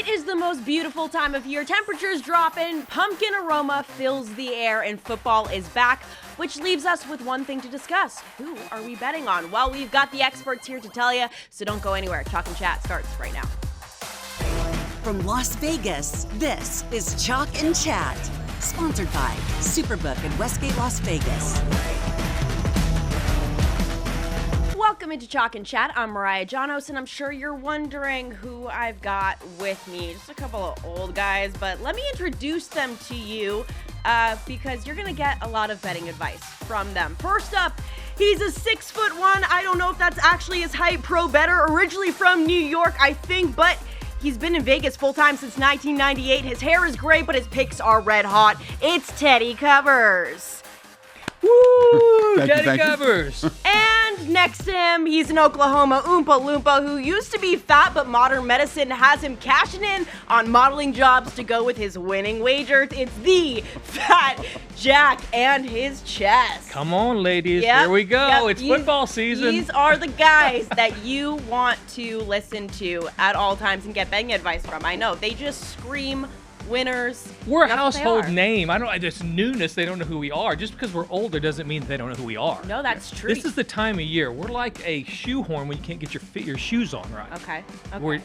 It is the most beautiful time of year. Temperatures dropping, pumpkin aroma fills the air, and football is back, which leaves us with one thing to discuss. Who are we betting on? Well, we've got the experts here to tell you, so don't go anywhere. Chalk and Chat starts right now. From Las Vegas, this is Chalk and Chat, sponsored by Superbook at Westgate, Las Vegas. Welcome into Chalk and Chat. I'm Mariah Janos, and I'm sure you're wondering who I've got with me. Just a couple of old guys, but let me introduce them to you because you're going to get a lot of betting advice from them. First up, he's a 6'1". I don't know if that's actually his height. Pro bettor, originally from New York, I think, but he's been in Vegas full-time since 1998. His hair is gray, but his picks are red hot. It's Teddy Covers. Woo! Thank Covers. And next to him, he's an Oklahoma Oompa Loompa who used to be fat, but modern medicine has him cashing in on modeling jobs to go with his winning wagers. It's the Fat Jack and his chest. Come on, ladies. Yep, Here we go. yep. It's football season. These are the guys that you want to listen to at all times and get betting advice from. I know, they just scream winners. We're a That's what they household are. name. Just newness. They don't know who we are. Just because we're older doesn't mean they don't know who we are. No, that's true. This is the time of year. We're like a shoehorn when you can't get your shoes on right. Okay.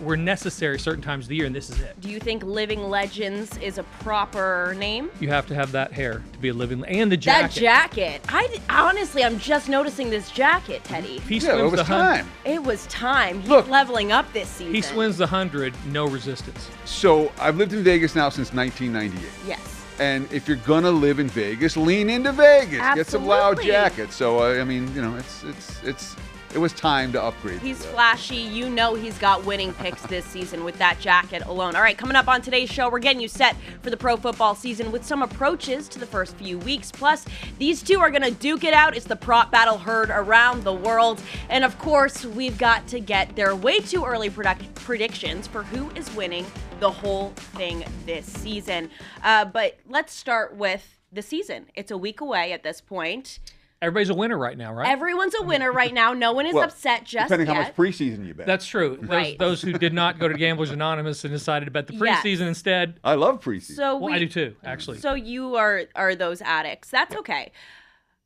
We're necessary certain times of the year, and this is it. Do you think Living Legends is a proper name? You have to have that hair to be a living, and the jacket. That jacket. Honestly, I'm just noticing this jacket, Teddy. He Yeah, it swims was the 100. time. It was time. He's Look. leveling up this season. He swims the 100, no resistance. So I've lived in Vegas now since 1998. Yes. And if you're gonna live in Vegas, lean into Vegas. Get some loud Absolutely. jackets. So I mean, you know, it was time to upgrade. He's to that. flashy. You know he's got winning picks this season with that jacket alone. All right, coming up on today's show, we're getting you set for the pro football season with some approaches to the first few weeks. Plus, these two are going to duke it out. It's the prop battle heard around the world. And of course, we've got to get their way too early predictions for who is winning the whole thing this season. But let's start with the season. It's a week away at this point. Everybody's a winner right now, right? Everyone's a winner right now. No one is Well, upset just depending yet. how much preseason you bet. That's true. Right. Those who did not go to Gamblers Anonymous and decided to bet the Yes. preseason instead. I love preseason. So Well, I do too, actually. So you are those addicts. That's okay.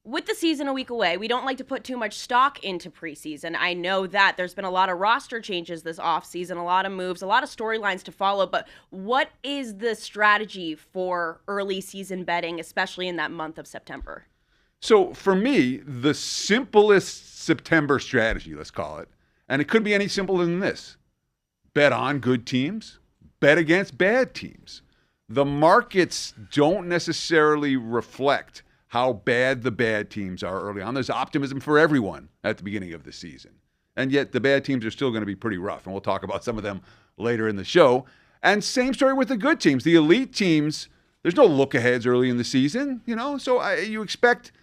With the season a week away, we don't like to put too much stock into preseason. I know that there's been a lot of roster changes this offseason, a lot of moves, a lot of storylines to follow, but what is the strategy for early season betting, especially in that month of September? So for me, the simplest September strategy, let's call it, and it couldn't be any simpler than this: bet on good teams, bet against bad teams. The markets don't necessarily reflect how bad the bad teams are early on. There's optimism for everyone at the beginning of the season. And yet the bad teams are still going to be pretty rough. And we'll talk about some of them later in the show. And same story with the good teams. The elite teams, there's no look aheads early in the season, you know? So you expect,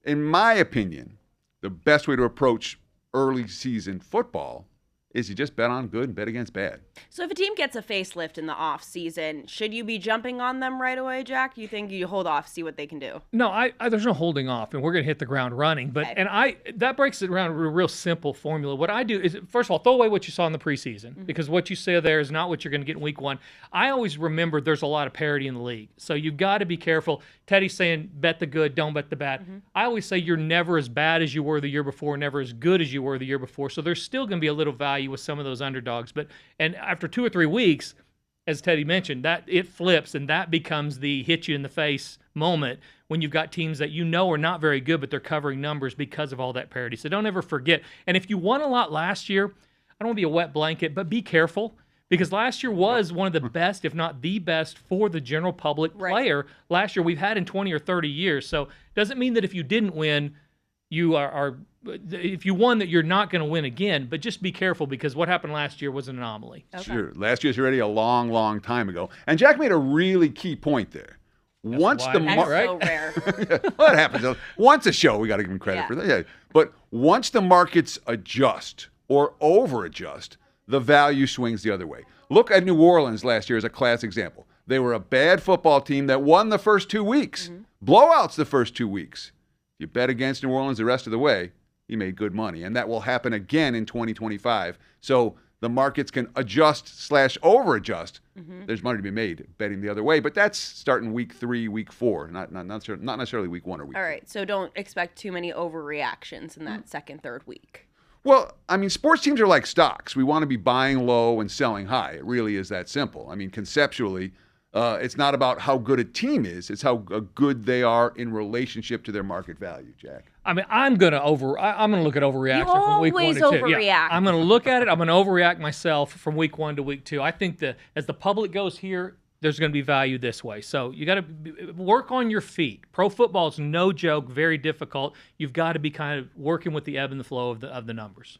in my opinion, the best way to approach early season football is you just bet on good and bet against bad. So if a team gets a facelift in the off season, should you be jumping on them right away, Jack? Do you think you hold off, see what they can do? No, I there's no holding off, and we're going to hit the ground running. But Okay. that breaks it around a real simple formula. What I do is, first of all, throw away what you saw in the preseason, because what you say there is not what you're going to get in week one. I always remember there's a lot of parity in the league, so you've got to be careful. Teddy's saying bet the good, don't bet the bad. I always say you're never as bad as you were the year before, never as good as you were the year before. So there's still going to be a little value with some of those underdogs. And after 2 or 3 weeks, as Teddy mentioned, that it flips, and that becomes the hit you in the face moment when you've got teams that you know are not very good, but they're covering numbers because of all that parity. So don't ever forget. And if you won a lot last year, I don't want to be a wet blanket, but be careful, because last year was one of the best, if not the best, for the general public player last year we've had in 20 or 30 years. So it doesn't mean that if you didn't win, you are if you won, that you're not going to win again, but just be careful, because what happened last year was an anomaly. Okay. Sure. Last year's already a long, long time ago. And Jack made a really key point there. Once why the I That's Mar- market, so rare. what happens? Once a show, we got to give him credit Yeah. for that. Yeah. But once the markets adjust or over adjust, the value swings the other way. Look at New Orleans last year as a class example. They were a bad football team that won the first 2 weeks, blowouts the first 2 weeks. You bet against New Orleans the rest of the way, you made good money. And that will happen again in 2025. So the markets can adjust/over-adjust. There's money to be made betting the other way, but that's starting week 3, week 4, not necessarily week 1 or week. All right, so don't expect too many overreactions in that second, third week. Well, I mean, sports teams are like stocks. We want to be buying low and selling high. It really is that simple. I mean, conceptually, it's not about how good a team is. It's how good they are in relationship to their market value, Jack. I mean, I'm gonna look at overreaction from week 1 to 2. You always overreact. I'm gonna look at it. I'm gonna overreact myself from week 1 to week 2. I think that as the public goes here, there's going to be value this way. So you got to work on your feet. Pro football is no joke, very difficult. You've got to be kind of working with the ebb and the flow of the numbers.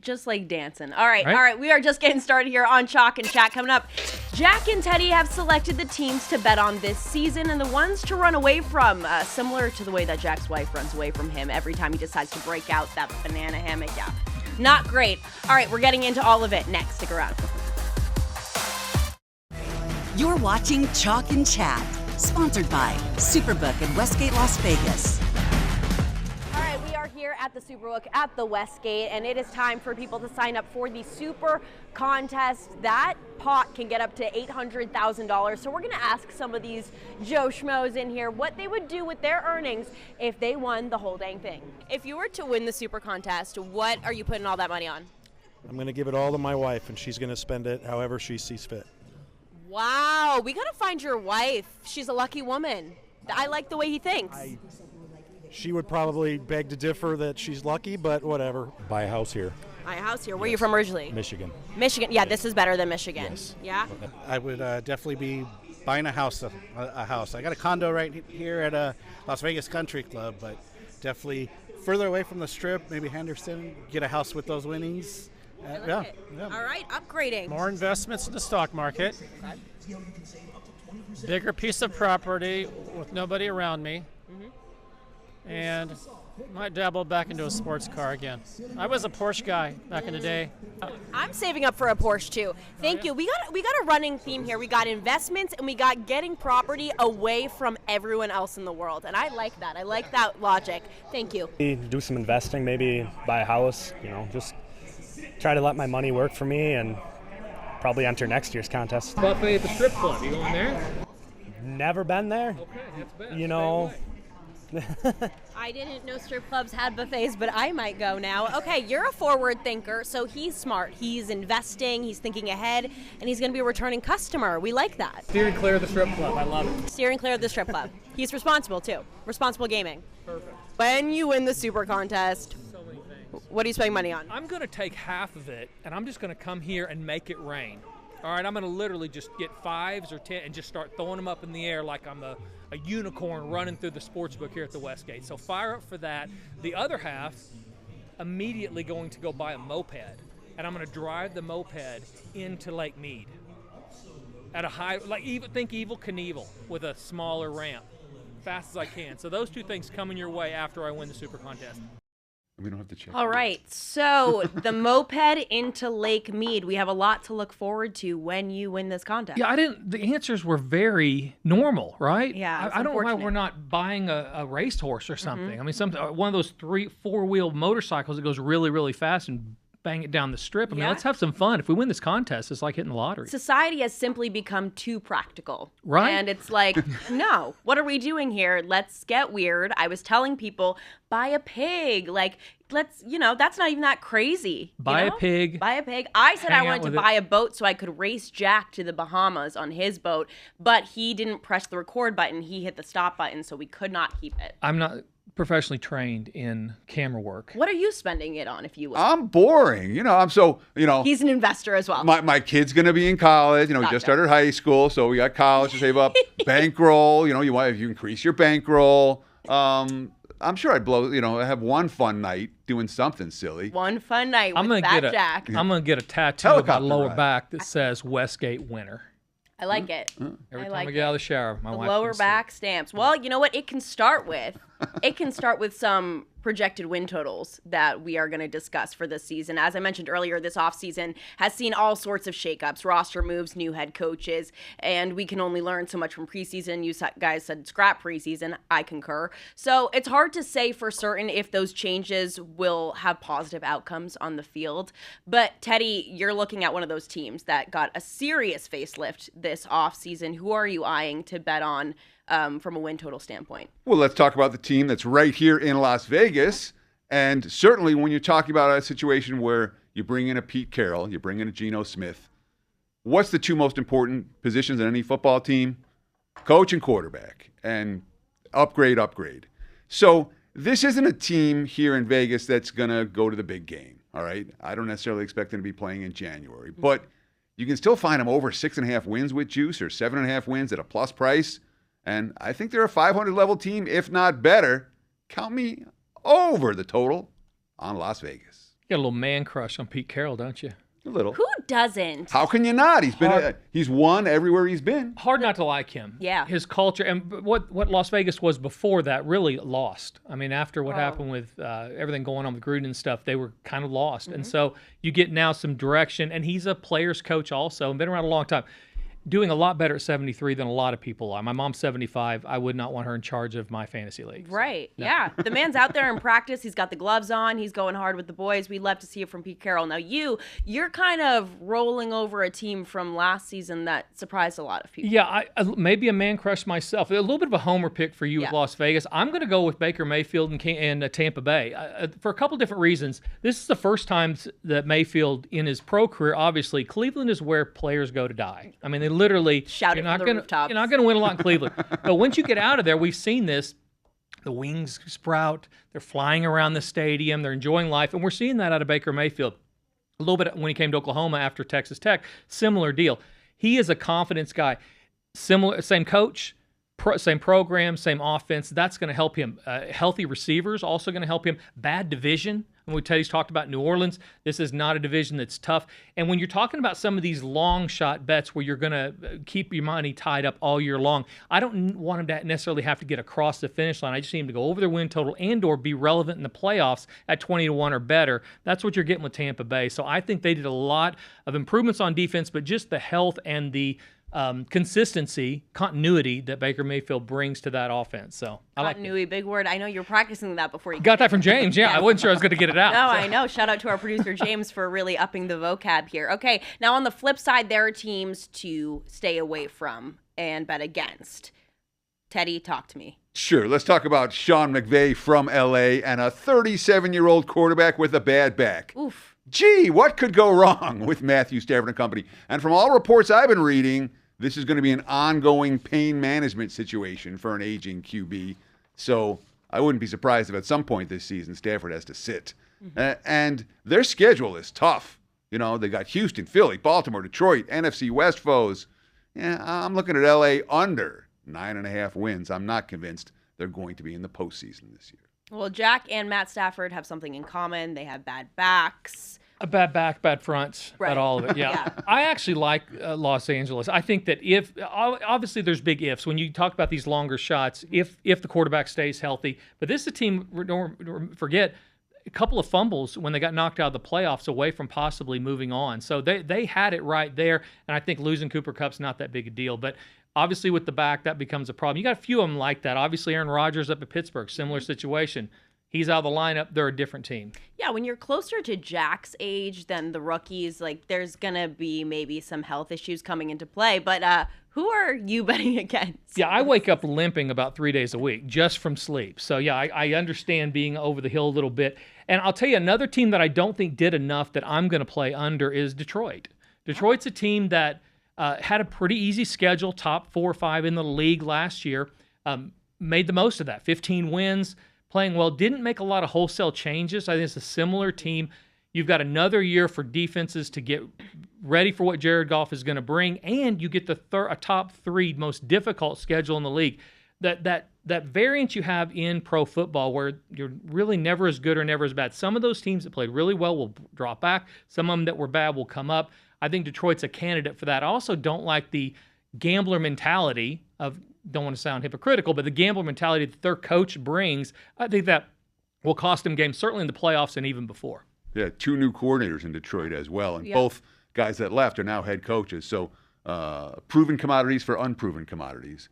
Just like dancing. All right. We are just getting started here on Chalk and Chat. Coming up, Jack and Teddy have selected the teams to bet on this season and the ones to run away from, similar to the way that Jack's wife runs away from him every time he decides to break out that banana hammock. Yeah, not great. All right, we're getting into all of it next. Stick around. You're watching Chalk and Chat, sponsored by Superbook in Westgate, Las Vegas. All right, we are here at the Superbook at the Westgate, and it is time for people to sign up for the Super Contest. That pot can get up to $800,000. So we're going to ask some of these Joe Schmoes in here what they would do with their earnings if they won the whole dang thing. If you were to win the Super Contest, what are you putting all that money on? I'm going to give it all to my wife, and she's going to spend it however she sees fit. Wow, we got to find your wife. She's a lucky woman. I like the way he thinks. She would probably beg to differ that she's lucky, but whatever. Buy a house here. Buy a house here. Where are you from originally? Michigan. Michigan. Yeah, this is better than Michigan. Yes. Yeah? I would definitely be buying a house. A house. I got a condo right here at Las Vegas Country Club, but definitely further away from the Strip, maybe Henderson, get a house with those winnings. Yeah. All right, upgrading. More investments in the stock market. Bigger piece of property with nobody around me. And might dabble back into a sports car again. I was a Porsche guy back in the day. I'm saving up for a Porsche too. Thank you. We got a running theme here. We got investments and we got getting property away from everyone else in the world. And I like that. I like that logic. Thank you. Do some investing, maybe buy a house, just try to let my money work for me and probably enter next year's contest. Buffet at the strip club. You going there? Never been there. Okay, that's bad. I didn't know strip clubs had buffets, but I might go now. Okay, you're a forward thinker, so he's smart. He's investing, he's thinking ahead, and he's going to be a returning customer. We like that. Steering clear of the strip club. I love it. Steering clear of the strip club. He's responsible, too. Responsible gaming. Perfect. When you win the Super Contest, So many things. what are you spending money on? I'm going to take half of it, and I'm just going to come here and make it rain. All right, I'm going to literally just get 5s or 10 and just start throwing them up in the air like I'm a unicorn running through the sports book here at the Westgate. So fire up for that. The other half, immediately going to go buy a moped, and I'm going to drive the moped into Lake Mead at a high, think Evel Knievel with a smaller ramp, fast as I can. So those two things coming your way after I win the Super Contest. We don't have to check. All right, so the moped into Lake Mead. We have a lot to look forward to when you win this contest. Yeah, the answers were very normal, right? Yeah, I don't know why unfortunate. we're not buying a racehorse or something. I mean, one of those 4-wheel motorcycles that goes really, really fast and bang it down the strip. I mean, Yeah. let's have some fun. If we win this contest, it's like hitting the lottery. Society has simply become too practical. Right. And it's like, no, what are we doing here? Let's get weird. I was telling people, buy a pig. Like, that's not even that crazy. Buy a pig. Buy a pig. I said Hang I out wanted to with it. buy a boat so I could race Jack to the Bahamas on his boat, but he didn't press the record button. He hit the stop button, so we could not keep it. I'm not professionally trained in camera work. What are you spending it on, if you will? I'm boring. He's an investor as well. My kid's going to be in college. He Gotcha. just started high school, so we got college to save up. Bankroll, you increase your bankroll. I'm sure I'd have one fun night doing something silly. One fun night I'm with gonna Fat Jack. I'm gonna get a tattoo on my Helicopter lower ride. back that says Westgate winner. I like it. Every I time like I get out of the shower, my the wife lower can see it. back stamps. Well, you know what? It can start with it can start with some projected win totals that we are going to discuss for this season. As I mentioned earlier, this offseason has seen all sorts of shakeups, roster moves, new head coaches, and we can only learn so much from preseason. You guys said scrap preseason. I concur. So it's hard to say for certain if those changes will have positive outcomes on the field. But Teddy, you're looking at one of those teams that got a serious facelift this offseason. Who are you eyeing to bet on from a win total standpoint? Well, let's talk about the team that's right here in Las Vegas. And certainly when you're talking about a situation where you bring in a Pete Carroll, you bring in a Geno Smith, what's the two most important positions in any football team? Coach and quarterback. And upgrade. So this isn't a team here in Vegas that's going to go to the big game, all right? I don't necessarily expect them to be playing in January. But you can still find them over 6.5 wins with juice or 7.5 wins at a plus price. And I think they're a 500 level team, if not better. Count me over the total on Las Vegas. You got a little man crush on Pete Carroll, don't you? A little. Who doesn't? How can you not? He's won everywhere he's been. Hard not to like him. Yeah. His culture and what Las Vegas was before that really lost. I mean, after what happened with everything going on with Gruden and stuff, they were kind of lost. And so you get now some direction, and he's a player's coach also and been around a long time. Doing a lot better at 73 than a lot of people are. My mom's 75. I would not want her in charge of my fantasy league. Right. No. Yeah. The man's out there in practice. He's got the gloves on. He's going hard with the boys. We'd love to see it from Pete Carroll. Now, you're kind of rolling over a team from last season that surprised a lot of people. Yeah, maybe a man crush myself. A little bit of a homer pick for you with Las Vegas. I'm going to go with Baker Mayfield and Tampa Bay for a couple different reasons. This is the first time that Mayfield in his pro career, obviously, Cleveland is where players go to die. I mean, they literally shout it from the rooftops. You're not going to win a lot in Cleveland. But once you get out of there, we've seen this. The wings sprout. They're flying around the stadium. They're enjoying life. And we're seeing that out of Baker Mayfield. A little bit when he came to Oklahoma after Texas Tech. Similar deal. He is a confidence guy. Same coach, same program, same offense. That's going to help him. Healthy receivers also going to help him. Bad division. When Teddy's talked about New Orleans, this is not a division that's tough. And when you're talking about some of these long shot bets where you're going to keep your money tied up all year long, I don't want him to necessarily have to get across the finish line. I just need him to go over their win total and or be relevant in the playoffs at 20-1 or better. That's what you're getting with Tampa Bay. So I think they did a lot of improvements on defense, but just the health and the consistency, continuity that Baker Mayfield brings to that offense. So I like continuity, big word. I know you're practicing that before you got that from James. Yeah, I wasn't sure I was going to get it out. No, I know. Shout out to our producer James for really upping the vocab here. Okay, now on the flip side, there are teams to stay away from and bet against. Teddy, talk to me. Sure. Let's talk about Sean McVay from LA and a 37-year-old quarterback with a bad back. Oof. Gee, what could go wrong with Matthew Stafford and company? And from all reports I've been reading, this is going to be an ongoing pain management situation for an aging QB. So I wouldn't be surprised if at some point this season Stafford has to sit. And their schedule is tough. You know, they got Houston, Philly, Baltimore, Detroit, NFC West foes. Yeah, I'm looking at LA under 9.5 wins. I'm not convinced they're going to be in the postseason this year. Well, Jack and Matt Stafford have something in common. They have bad backs. A bad back, bad fronts, right. Bad all of it. Yeah. I actually like Los Angeles. I think that obviously there's big ifs when you talk about these longer shots, if the quarterback stays healthy. But this is a team, don't forget, a couple of fumbles when they got knocked out of the playoffs away from possibly moving on. So they had it right there, and I think losing Cooper Kupp's not that big a deal. But obviously with the back, that becomes a problem. You got a few of them like that. Obviously Aaron Rodgers up at Pittsburgh, similar situation. He's out of the lineup. They're a different team. Yeah, when you're closer to Jack's age than the rookies, like there's going to be maybe some health issues coming into play. But who are you betting against? Yeah, I wake up limping about 3 days a week just from sleep. So, yeah, I understand being over the hill a little bit. And I'll tell you, another team that I don't think did enough that I'm going to play under is Detroit. Detroit's a team that had a pretty easy schedule, top 4 or 5 in the league last year, made the most of that, 15 wins. Playing well, didn't make a lot of wholesale changes. I think it's a similar team. You've got another year for defenses to get ready for what Jared Goff is going to bring, and you get a top 3 most difficult schedule in the league. That variance you have in pro football where you're really never as good or never as bad. Some of those teams that played really well will drop back. Some of them that were bad will come up. I think Detroit's a candidate for that. I also don't like the gambler mentality of, don't want to sound hypocritical, but the gambler mentality that their coach brings, I think that will cost them games, certainly in the playoffs and even before. Yeah, 2 new coordinators in Detroit as well, and both guys that left are now head coaches. So proven commodities for unproven commodities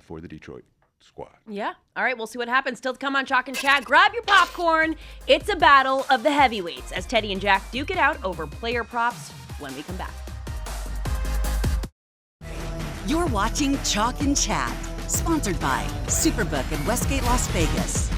for the Detroit squad. Yeah. All right, we'll see what happens. Still to come on Chalk and Chat. Grab your popcorn. It's a battle of the heavyweights as Teddy and Jack duke it out over player props when we come back. You're watching Chalk and Chat, sponsored by Superbook at Westgate, Las Vegas.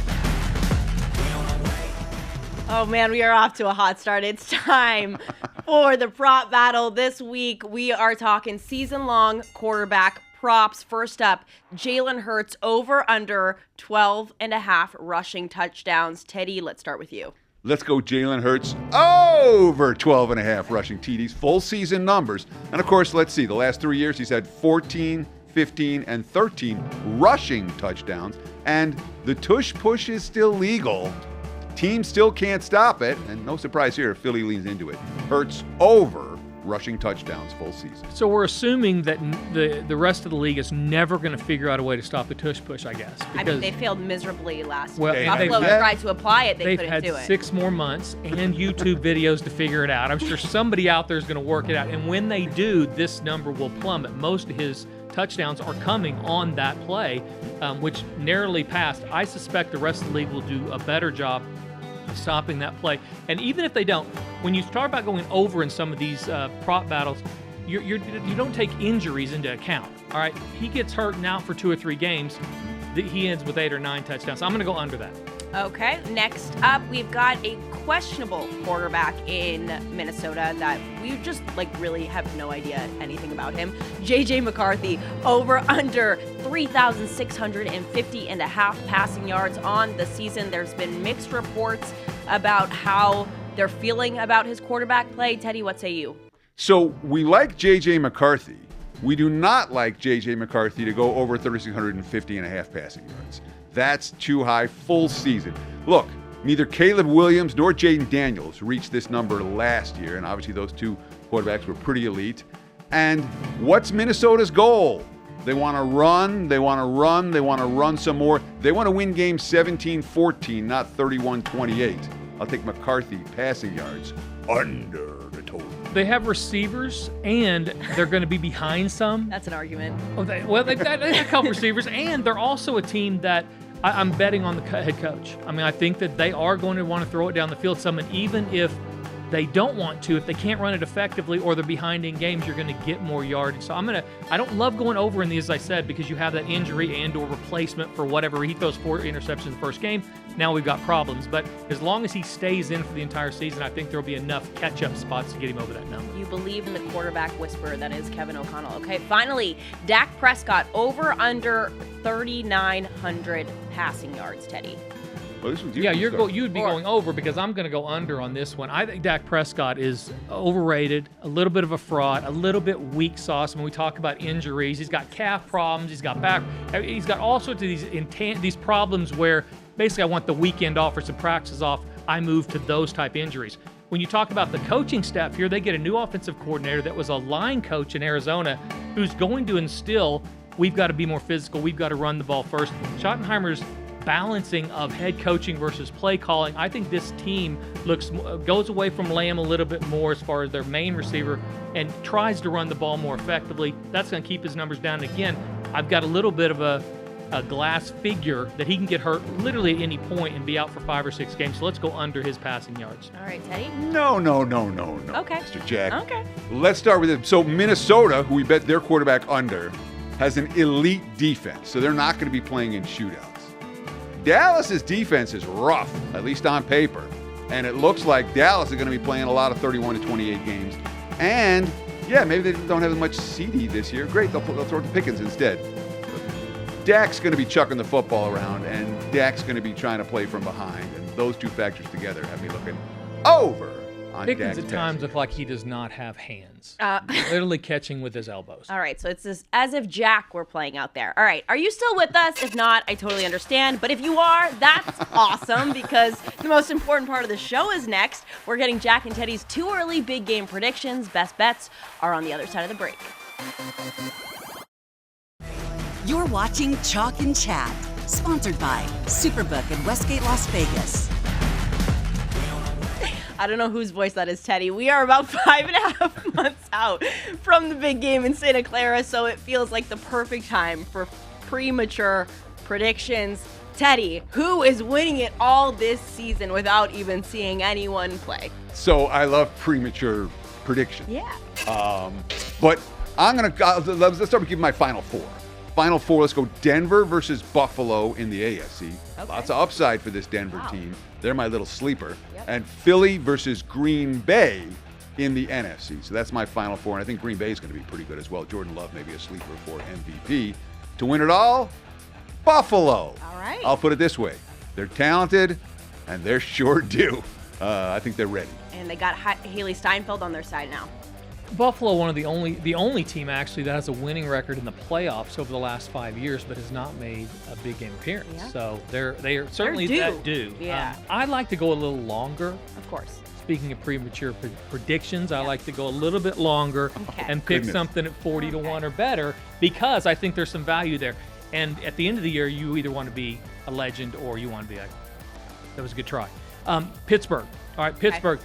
Oh man, we are off to a hot start. It's time for the prop battle. This week, we are talking season-long quarterback props. First up, Jalen Hurts over under 12.5 rushing touchdowns. Teddy, let's start with you. Let's go Jalen Hurts over 12.5 rushing TDs, full season numbers. And of course, let's see, the last 3 years he's had 14, 15, and 13 rushing touchdowns. And the tush push is still legal. Teams still can't stop it. And no surprise here if Philly leans into it. Hurts over rushing touchdowns full season. So we're assuming that the rest of the league is never going to figure out a way to stop the tush push, I guess. I mean, they failed miserably last Well, week. and Buffalo tried to apply it. They couldn't do They've it. had 6 more months and YouTube videos to figure it out. I'm sure somebody out there is going to work it out. And when they do, this number will plummet. Most of his touchdowns are coming on that play, which narrowly passed. I suspect the rest of the league will do a better job stopping that play. And even if they don't, when you start about going over in some of these prop battles, you don't take injuries into account. All right, he gets hurt and out for 2 or 3 games. He ends with 8 or 9 touchdowns. So I'm going to go under that. Okay, next up, we've got a questionable quarterback in Minnesota that we just really have no idea anything about him. J.J. McCarthy over under 3,650.5 passing yards on the season. There's been mixed reports about how they're feeling about his quarterback play. Teddy, what say you? So we like J.J. McCarthy. We do not like J.J. McCarthy to go over 3,650.5 passing yards. That's too high full season. Look, neither Caleb Williams nor Jaden Daniels reached this number last year, and obviously those 2 quarterbacks were pretty elite. And what's Minnesota's goal? They want to run, they want to run, they want to run some more. They want to win games 17-14, not 31-28. I'll take McCarthy passing yards under the total. They have receivers, and they're going to be behind some. That's an argument. They've got a couple receivers, and they're also a team that I'm betting on the head coach. I mean, I think that they are going to want to throw it down the field some, and even if they don't want to, if they can't run it effectively or they're behind in games, you're going to get more yardage. So I don't love going over in these, as I said, because you have that injury and or replacement for whatever. He throws 4 interceptions in the first game. Now we've got problems. But as long as he stays in for the entire season, I think there'll be enough catch-up spots to get him over that number. You believe in the quarterback whisperer that is Kevin O'Connell. Okay, finally, Dak Prescott over under 3,900 passing yards, Teddy. Well, you'd be going over because I'm going to go under on this one. I think Dak Prescott is overrated, a little bit of a fraud, a little bit weak sauce. When we talk about injuries, he's got calf problems, he's got back, he's got all sorts of these problems where basically I want the weekend off or some practices off. I move to those type injuries. When you talk about the coaching staff here, they get a new offensive coordinator that was a line coach in Arizona who's going to instill, we've got to be more physical, we've got to run the ball first. Schottenheimer's balancing of head coaching versus play calling. I think this team goes away from Lamb a little bit more as far as their main receiver and tries to run the ball more effectively. That's going to keep his numbers down. And again, I've got a little bit of a glass figure that he can get hurt literally at any point and be out for 5 or 6 games. So let's go under his passing yards. All right, Teddy? No. Okay. Mr. Jack. Okay. Let's start with it. So Minnesota, who we bet their quarterback under, has an elite defense. So they're not going to be playing in shootouts. Dallas's defense is rough, at least on paper. And it looks like Dallas is going to be playing a lot of 31-28 games. And, yeah, maybe they don't have as much CD this year. Great, they'll throw it to Pickens instead. Dak's going to be chucking the football around, and Dak's going to be trying to play from behind. And those two factors together have me looking over on Pickens Dak's at times passing. look like he does not have hands. Literally catching with his elbows. All right, so it's as if Jack were playing out there. All right, are you still with us? If not, I totally understand. But if you are, that's awesome because the most important part of the show is next. We're getting Jack and Teddy's 2 early big game predictions. Best bets are on the other side of the break. You're watching Chalk and Chat, sponsored by Superbook in Westgate, Las Vegas. I don't know whose voice that is, Teddy. We are about 5.5 months out from the big game in Santa Clara, so it feels like the perfect time for premature predictions. Teddy, who is winning it all this season without even seeing anyone play? So I love premature prediction. Yeah. But let's start with giving my final four. Final four, let's go Denver versus Buffalo in the AFC. Okay. Lots of upside for this Denver team. They're my little sleeper. Yep. And Philly versus Green Bay in the NFC. So that's my final four. And I think Green Bay is going to be pretty good as well. Jordan Love maybe a sleeper for MVP. To win it all, Buffalo. All right. I'll put it this way. They're talented, and they're sure due. I think they're ready. And they got Haley Steinfeld on their side now. Buffalo, one of the only team actually that has a winning record in the playoffs over the last 5 years, but has not made a big game appearance. Yeah. So they are certainly They're that due. Yeah. I'd like to go a little longer. Of course. Speaking of premature predictions, I like to go a little bit longer Okay. and pick Goodness. something at 40 to 1 or better, because I think there's some value there. And at the end of the year, you either want to be a legend or you want to be that was a good try. Pittsburgh. All right, Pittsburgh.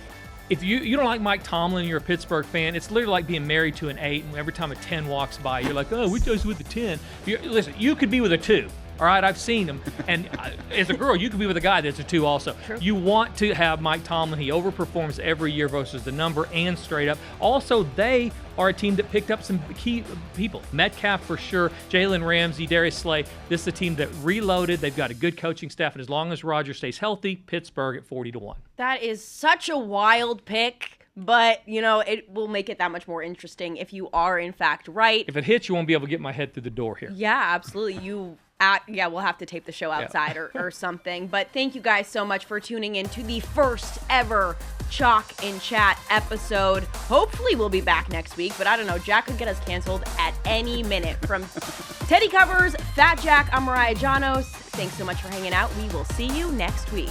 If you don't like Mike Tomlin, you're a Pittsburgh fan, it's literally like being married to an 8, and every time a 10 walks by, you're like, oh, we chose with a 10. Listen, you could be with a 2. All right, I've seen them. And as a girl, you could be with a guy that's a 2 also. True. You want to have Mike Tomlin. He overperforms every year versus the number and straight up. Also, they are a team that picked up some key people. Metcalf for sure, Jalen Ramsey, Darius Slay. This is a team that reloaded. They've got a good coaching staff. And as long as Rodgers stays healthy, Pittsburgh at 40 to 1. That is such a wild pick, but, it will make it that much more interesting if you are, in fact, right. If it hits, you won't be able to get my head through the door here. Yeah, absolutely. We'll have to tape the show outside or something. But thank you guys so much for tuning in to the first ever Chalk and Chat episode. Hopefully we'll be back next week, but I don't know. Jack could get us canceled at any minute. From Teddy Covers, Fat Jack, I'm Mariah Janos. Thanks so much for hanging out. We will see you next week.